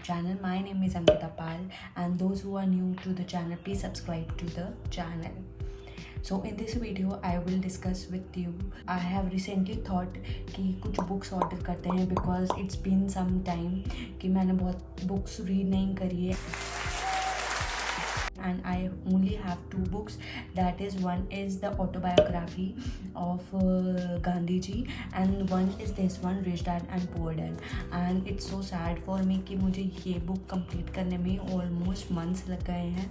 channel. My name is Ankita Pal, and those who are new to the channel, please subscribe to the channel. So in this video I will discuss with you, I have recently thought कि कुछ books order करते हैं because it's been some time कि मैंने बहुत books read नहीं करी है. And I only have 2 books. That is, one is the autobiography of Gandhi ji, and one is this one, Rich Dad and Poor Dad. And it's so sad for me कि मुझे ये book complete करने में almost months लग गए हैं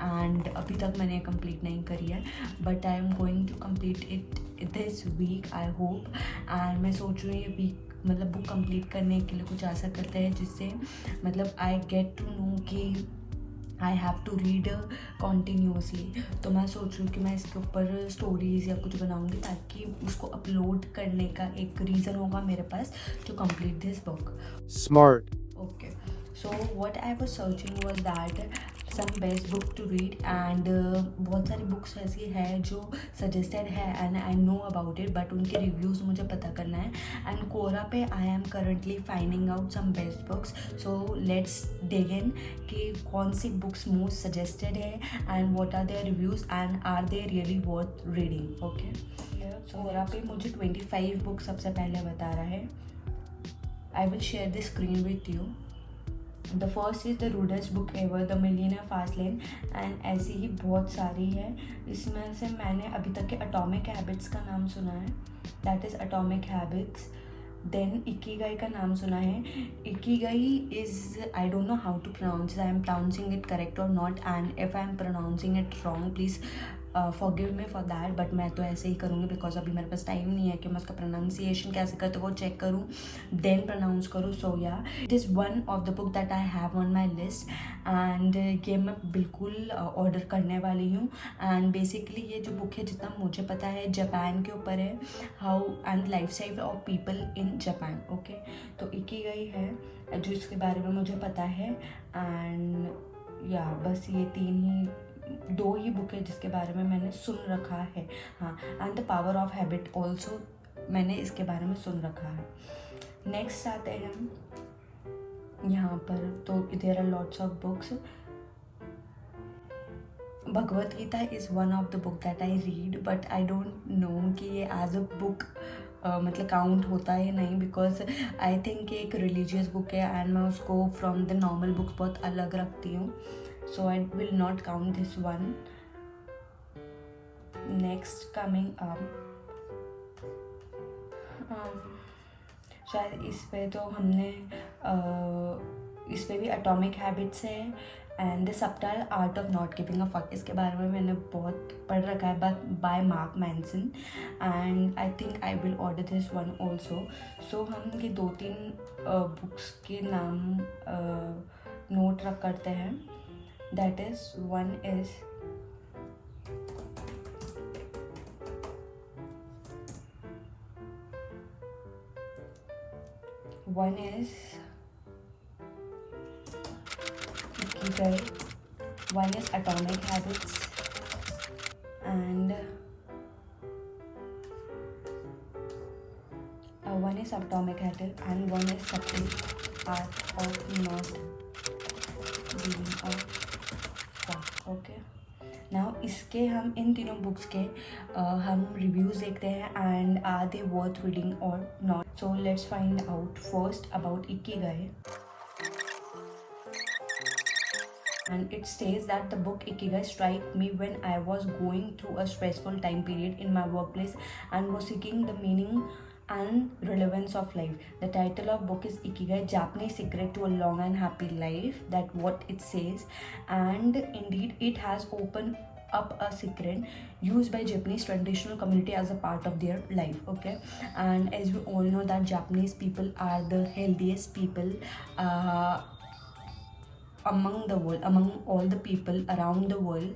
and अभी तक मैंने complete नहीं करी है. But I am going to complete it this week, I hope. And मैं सोच रही हूँ ये week मतलब बुक कंप्लीट करने के लिए कुछ ऐसा करते हैं जिससे मतलब आई गेट टू नो कि I have to read continuously. तो मैं सोच रही हूँ कि मैं इसके ऊपर स्टोरीज़ या कुछ बनाऊँगी ताकि उसको अपलोड करने का एक रीज़न होगा मेरे पास to complete this book. Smart. Okay, so what I was searching was that some best book to read, and बहुत सारी बुक्स ऐसी है जो सजेस्टेड है and I know about it, but उनके रिव्यूज़ मुझे पता करना है. एंड कोरा पे I am currently finding out some best books. So let's dig in कि कौन सी बुक्स मोस्ट सजेस्टेड है and what are their reviews and are they really worth reading. Okay, so Quora पे मुझे 25 books सबसे पहले बता रहा है. I will share the screen with you. The first is the rudest book ever, The Millionaire Fast Lane, and ऐसी ही बहुत सारी है. इसमें से मैंने अभी तक के Atomic Habits का नाम सुना है. That is Atomic Habits. Then Ikigai का नाम सुना है. Ikigai is, I don't know how to pronounce it. I am pronouncing it correct or not, and if I am pronouncing it wrong, please forgive me for that. But मैं तो ऐसे ही करूँगी because अभी मेरे पास टाइम नहीं है कि मैं उसका प्रोनाउंसिएशन कैसे करते वो चेक करूँ देन प्रोनाउंस करूँ. सो या it is one of the book that I have on my list, and ये मैं बिल्कुल ऑर्डर करने वाली हूँ. एंड बेसिकली ये जो बुक है जितना मुझे पता है जापान के ऊपर है, how and life style of people in Japan. Okay, तो इकिगाई है जो इसके बारे में मुझे पता है. एंड या बस ये 2 ही बुक है जिसके बारे में मैंने सुन रखा है. हाँ, and the power of habit also मैंने इसके बारे में सुन रखा है. नेक्स्ट आते हैं हम यहाँ पर. तो there are lots of books. Bhagavad Gita is one of the book that I read, but I don't know कि ये एज अ बुक मतलब काउंट होता है नहीं, बिकॉज आई थिंक ये एक रिलीजियस बुक है एंड मैं उसको फ्रॉम द नॉर्मल बुक्स बहुत अलग रखती हूँ. So I will not count this one. Next coming up, शायद इस पे तो हमने इस पे भी एटॉमिक हैबिट्स है and the subtle art of not giving a fuck. इसके बारे में मैंने बहुत पढ़ रखा है but by Mark Manson, and I think I will order this one also. So हम ये 2-3 बुक्स के नाम नोट रख करते हैं. That is, one is Ikigai, one is Atomic Habits, and one is Atomic Habits, and one is Subtle Art of Not Giving a okay. Now इसके हम इन तीनों बुक्स के हम रिव्यूज़ देखते हैं and are they worth reading और not. So let's find out first about Ikigai. And it states that the book Ikigai struck me when I was going through a stressful time period in my workplace and was seeking the meaning and relevance of life. The title of book is Ikigai, Japanese Secret to a Long and Happy Life. That what it says, and indeed it has opened up a secret used by Japanese traditional community as a part of their life. Okay, and as we all know that Japanese people are the healthiest people among the world, among all the people around the world,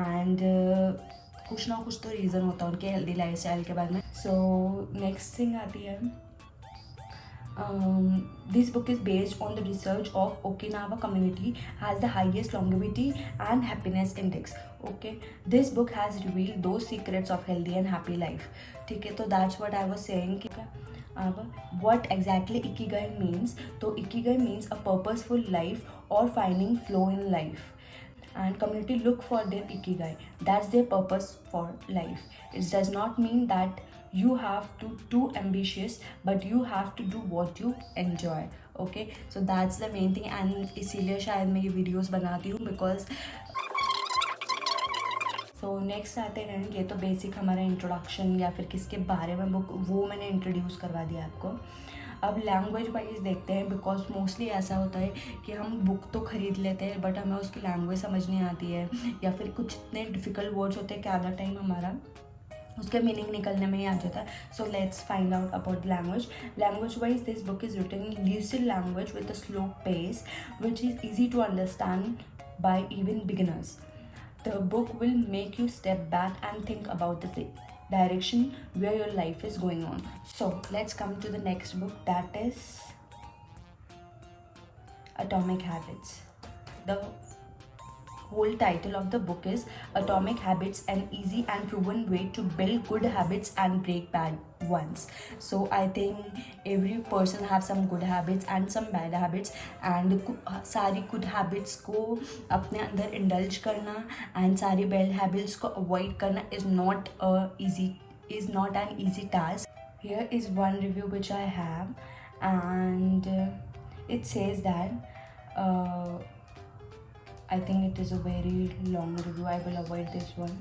and कुछ ना कुछ तो reason होता है उनके healthy life style के बारे में. सो नेक्स्ट थिंग आती है, this book is based on the research of Okinawa community, has the highest longevity and happiness index. Okay, this book has revealed those secrets of healthy and happy life. ठीक है, तो that's what I was saying. अब what exactly ikigai means? तो ikigai means a purposeful life or finding flow in life. And community look for their ikigai. That's their purpose for life. It does not mean that you have to too ambitious, but you have to do what you enjoy. Okay, so that's the main thing. And इसीलिए शायद मैं ये videos बनाती हूँ because so next आते हैं, ये तो बेसिक हमारा इंट्रोडक्शन या फिर किसके बारे में बुक, वो मैंने इंट्रोड्यूस करवा दिया आपको. अब लैंग्वेज वाइज देखते हैं, बिकॉज मोस्टली ऐसा होता है कि हम बुक तो ख़रीद लेते हैं बट हमें उसकी लैंग्वेज समझ नहीं आती है, या फिर कुछ इतने डिफ़िकल्ट वर्ड्स होते हैं कि आधा टाइम हमारा उसका मीनिंग निकलने में ही आ जाता है. So let's find out about language. Language wise this book is written in lucid language with a slow pace which is easy to understand by even beginners. The book will make you step back and think about the direction where your life is going on. So let's come to the next book, that is Atomic Habits. The whole title of the book is Atomic Habits, an easy and proven way to build good habits and break bad ones. So I think every person have some good habits and some bad habits, and सारी good habits को अपने अंदर indulge करना and सारी bad habits को avoid करना is not an easy task. Here is one review which I have, and it says that I think it is a very long review. I will avoid this one.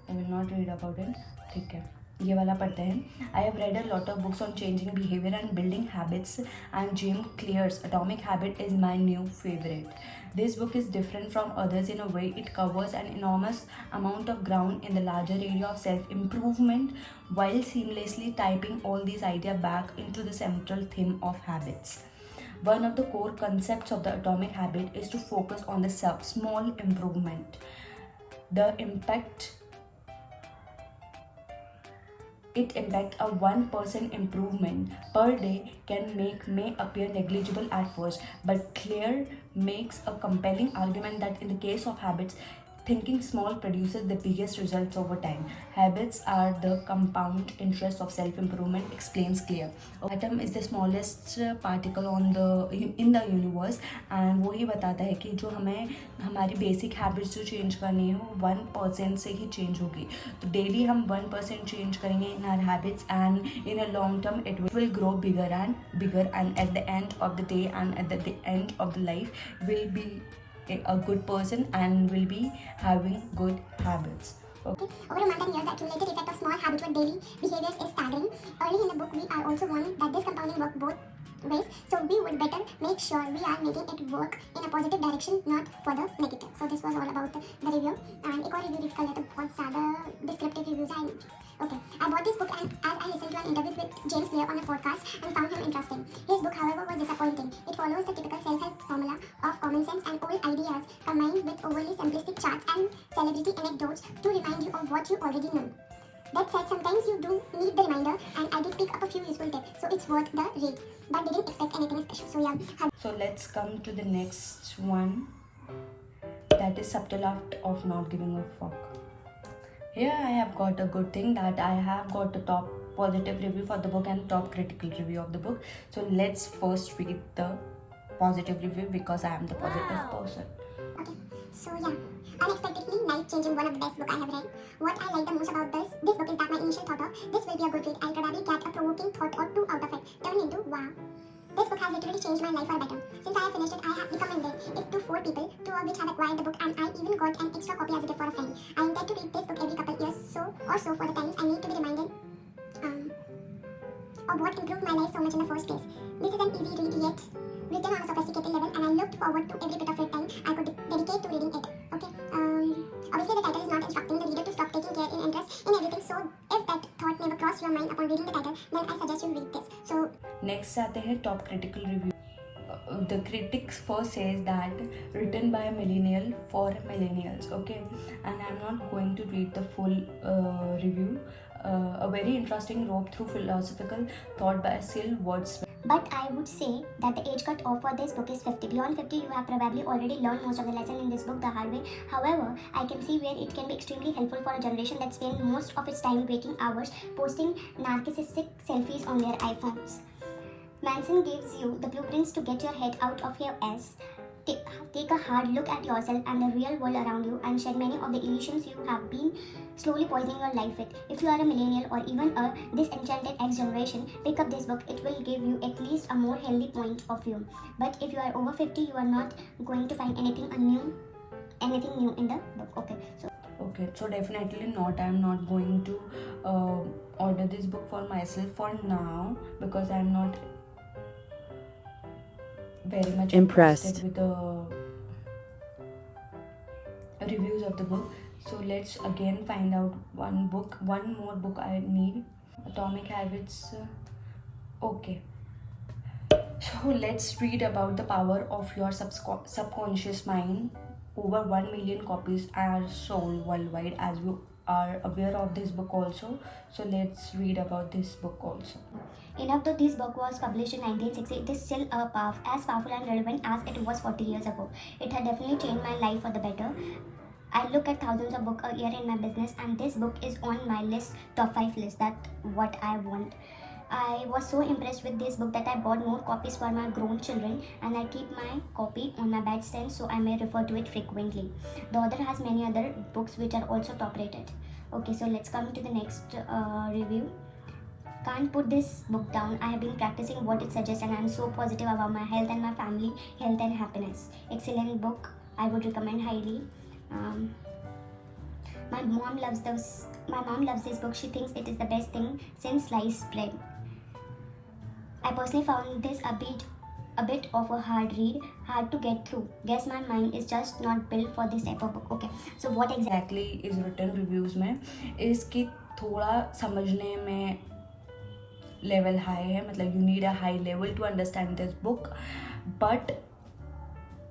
I will not read about it. ठीक है, ये वाला पढ़ते हैं. I have read a lot of books on changing behavior and building habits, and James Clear's Atomic Habit is my new favorite. This book is different from others in a way it covers an enormous amount of ground in the larger area of self-improvement while seamlessly typing all these ideas back into the central theme of habits. One of the core concepts of the Atomic Habit is to focus on the small improvement. The impact a 1% improvement per day may appear negligible at first, but Claire makes a compelling argument that in the case of habits, thinking small produces the biggest results over time. Habits are the compound interest of self-improvement, explains Claire. Atom is the smallest particle in the universe, and वो ही बताता है कि जो हमें हमारी basic habits जो change करनी है वो 1% से ही चेंज होगी. तो डेली हम 1% चेंज करेंगे in our habits, and in a long term it will grow bigger and bigger, and at the end of the day and at the end of the life will be a good person and will be having good habits. Okay. Over a month and years, the accumulated effect of small habitual daily behaviors is staggering. Early in the book, we are also warned that this compounding works both ways, so we would better make sure we are making it work in a positive direction, not for the negative. So this was all about the review. And एक और review read कर लेते हैं, बहुत ज़्यादा descriptive reviews हैं. Okay, I bought this book and as I listened to an interview with James Clear on a podcast and found him interesting. His book, however, was disappointing. It follows the typical self-help formula of common sense and old ideas combined with overly simplistic charts and celebrity anecdotes to remind you of what you already know. That said, sometimes you do need the reminder, and I did pick up a few useful tips, so it's worth the read. But didn't expect anything special. So yeah. So let's come to the next one. That is Subtle Art of Not Giving a Fuck. Here I have got a good thing that I have got a top positive review for the book and top critical review of the book. So let's first read the positive review because I am the positive person. Okay, so yeah, unexpectedly life-changing, one of the best book I have read. What I like the most about this book is that my initial thought of this will be a good read, I'll probably get a provoking thought or two out of it, turned into wow. This book has literally changed my life for better. Since I have finished it, I have recommended it to 4 people, 2 of which have acquired the book, and I even got an extra copy as a gift for a friend. I intend to read this book every couple years so for the times I need to be reminded of what improved my life so much in the first place. This is an easy read yet written on a sophisticated level, and I looked forward to every bit of free time I could dedicate to reading it. Okay. Obviously the title is not instructing the reader to stop taking care in interest in everything, so if that thought never crossed your mind upon reading the title, then I suggest you read this. So next आते हैं top critical review. The critics first says that written by a millennial for millennials. Okay, and I'm not going to read the full review. A very interesting rope through philosophical thought by Sil Wordsmith. But I would say that the age cut off for this book is 50. Beyond 50, you have probably already learned most of the lesson in this book the hard way. However, I can see where it can be extremely helpful for a generation that spends most of its time waking hours posting narcissistic selfies on their iPhones. Manson gives you the blueprints to get your head out of your ass. Take a hard look at yourself and the real world around you and shed many of the illusions you have been slowly poisoning your life with. If you are a millennial or even a disenchanted X generation, pick up this book. It will give you at least a more healthy point of view. But if you are over 50, you are not going to find anything new in the book. Okay, so definitely not. I'm not going to order this book for myself for now, because I'm not very much Impressed with the reviews of the book. So let's again find out one more book I need. Atomic Habits. Okay, so let's read about the power of your subconscious mind. Over 1 million copies are sold worldwide, as you are aware of this book also. So let's read about this book also. Enough though this book was published in 1960, it is still as powerful and relevant as it was 40 years ago. It had definitely changed my life for the better. I look at thousands of books a year in my business, and this book is on my top 5 list. That's what I want. I was so impressed with this book that I bought more copies for my grown children, and I keep my copy on my bedstand so I may refer to it frequently. The author has many other books which are also top rated. Okay, so let's come to the next review. Can't put this book down. I have been practicing what it suggests, and I am so positive about my health and my family health and happiness. Excellent book. I would recommend highly. My mom loves this book. She thinks it is the best thing since sliced bread. I personally found this a bit of a hard read, hard to get through. Guess my mind is just not built for this type of book. Okay, so what exactly is written reviews में इसकी थोड़ा समझने में level high है, मतलब you need a high level to understand this book, but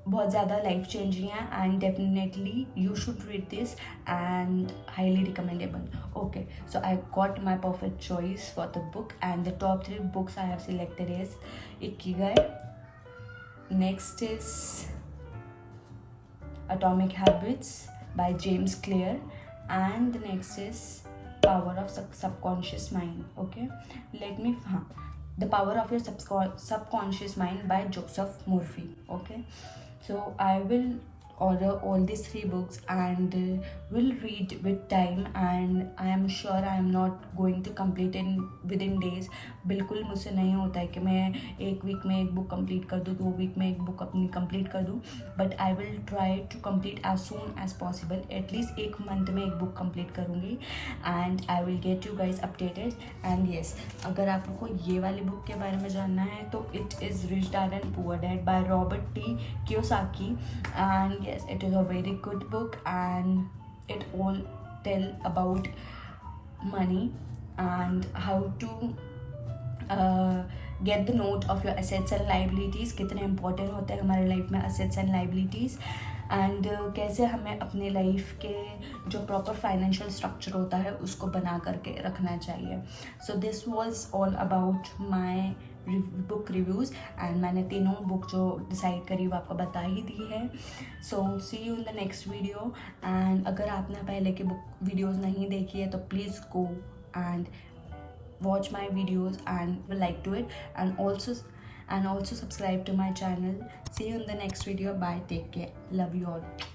बहुत ज़्यादा life changing है and definitely you should read this and highly recommendable. Okay, so I got my perfect choice for the book and the top 3 books I have selected is Ikigai, next is Atomic Habits by James Clear, and the next is Power of Subconscious Mind. Okay, The Power of Your Subconscious Mind by Joseph Murphy. Okay, so I will order all these 3 books and will read with time, and I am sure I am not going to complete within days. बिल्कुल मुझसे नहीं होता है कि मैं एक week में एक बुक कंप्लीट कर दूँ, 2 वीक में एक बुक अपनी कंप्लीट कर दूँ, but I will try to complete as soon as possible. At least 1 month में एक बुक कंप्लीट करूँगी and I will get you guys updated. And yes, अगर आप लोग को ये वाली बुक के बारे में जानना है तो it is rich dad and poor dad by Robert T Kiyosaki, and yes, it is a very good book and it all tell about money and how to get the note of your assets and liabilities. कितने important होते हैं हमारे life में assets and liabilities, and कैसे हमें अपने life के जो प्रॉपर फाइनेंशियल स्ट्रक्चर होता है उसको बना करके रखना चाहिए. So this was all about my book reviews, and मैंने तीनों बुक जो डिसाइड करी वो आपको बता ही दी है. So see you in the next video. And अगर आपने पहले की बुक वीडियोज़ नहीं देखी है तो please go and watch my videos and will like to it, and also subscribe to my channel. See you in the next video. Bye, take care, love you all.